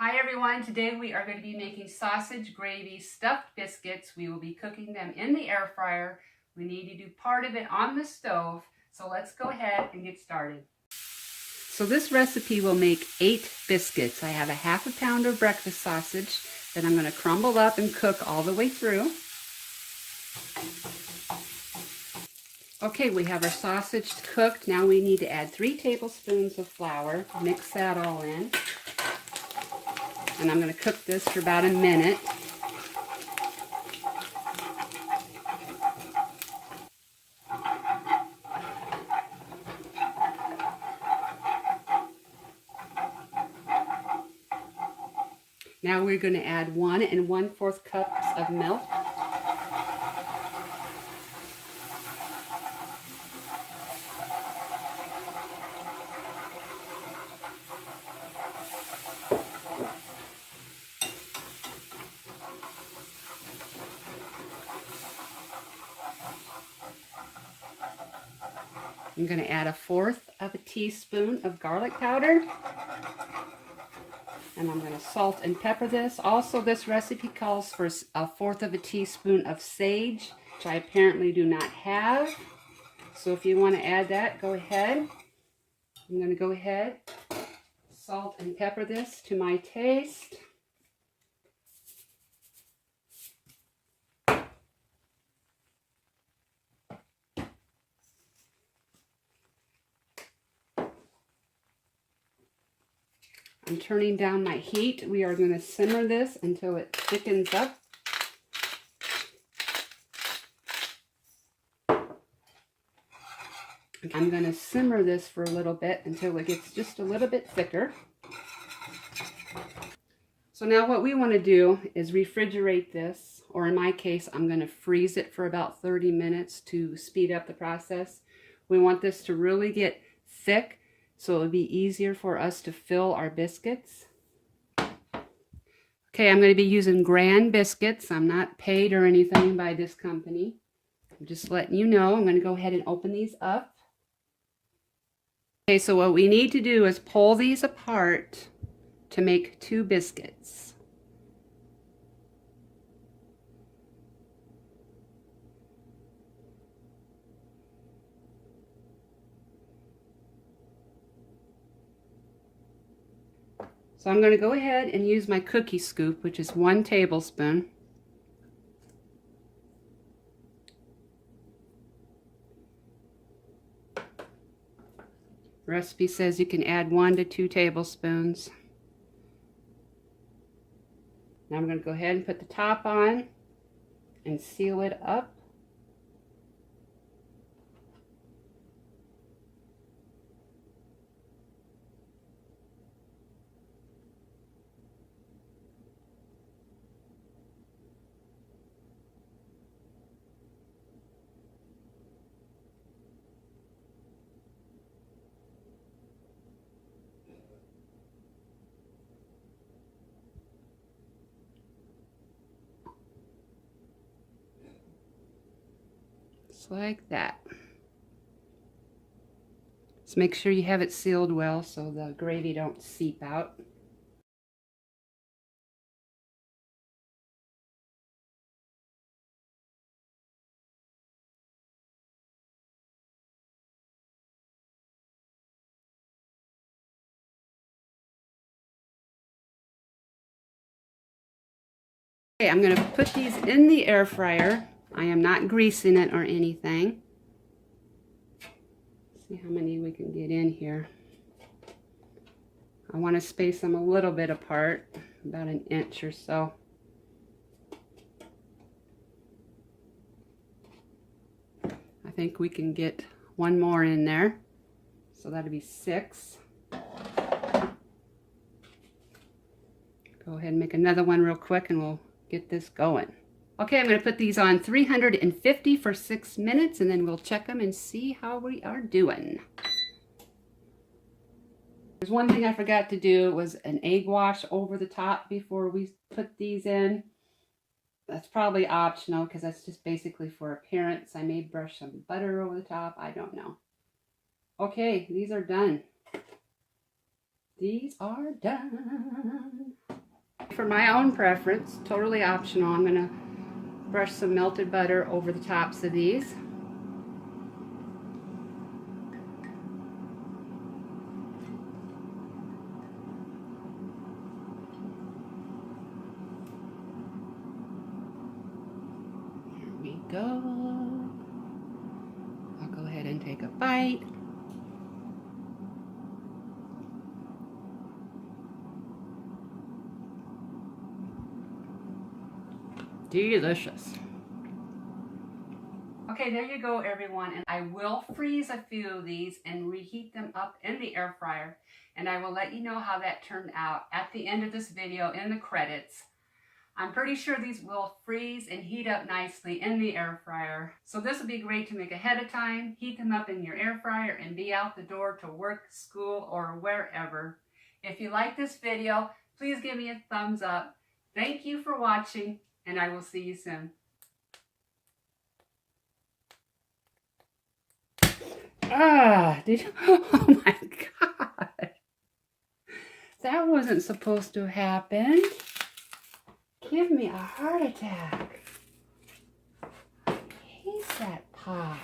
Hi everyone, today we are going to be making sausage gravy stuffed biscuits. We will be cooking them in the air fryer. We need to do part of it on the stove, so let's go ahead and get started. So this recipe will make 8 biscuits. I have a half a pound of breakfast sausage that I'm going to crumble up and cook all the way through. Okay, we have our sausage cooked. Now we need to add 3 tablespoons of flour. Mix that all in. And I'm going to cook this for about a minute. Now we're going to add 1 1/4 cups of milk. I'm going to add 1/4 of a teaspoon of garlic powder. And I'm going to salt and pepper this. Also, this recipe calls for 1/4 of a teaspoon of sage, which I apparently do not have. So if you want to add that, go ahead. I'm going to go ahead, salt and pepper this to my taste. I'm turning down my heat. We are going to simmer this until it thickens up. I'm going to simmer this for a little bit until it gets just a little bit thicker. So now what we want to do is refrigerate this, or in my case, I'm going to freeze it for about 30 minutes to speed up the process. We want this to really get thick, so it'll be easier for us to fill our biscuits. Okay, I'm going to be using Grand biscuits. I'm not paid or anything by this company. I'm just letting you know. I'm going to go ahead and open these up. Okay, so what we need to do is pull these apart to make 2 biscuits. So I'm going to go ahead and use my cookie scoop, which is 1 tablespoon. The recipe says you can add 1 to 2 tablespoons. Now I'm going to go ahead and put the top on and seal it up. Just like that. Just make sure you have it sealed well so the gravy don't seep out. Okay, I'm going to put these in the air fryer. I am not greasing it or anything. See how many we can get in here. I want to space them a little bit apart, about 1 inch or so. I think we can get 1 more in there, so that'll be 6. Go ahead and make another one real quick and we'll get this going. Okay, I'm going to put these on 350 for 6 minutes and then we'll check them and see how we are doing. There's one thing I forgot to do, was an egg wash over the top before we put these in. That's probably optional because that's just basically for appearance. I may brush some butter over the top. I don't know. Okay, these are done. These are done. for my own preference, totally optional. I'm going to brush some melted butter over the tops of these. Here we go. I'll go ahead and take a bite. Delicious. Okay, there you go, everyone. And I will freeze a few of these and reheat them up in the air fryer. And I will let you know how that turned out at the end of this video in the credits. I'm pretty sure these will freeze and heat up nicely in the air fryer. So this would be great to make ahead of time, heat them up in your air fryer, and be out the door to work, school, or wherever. If you like this video, please give me a thumbs up. Thank you for watching, and I will see you soon. Oh my God. That wasn't supposed to happen. Give me a heart attack. Taste that pop.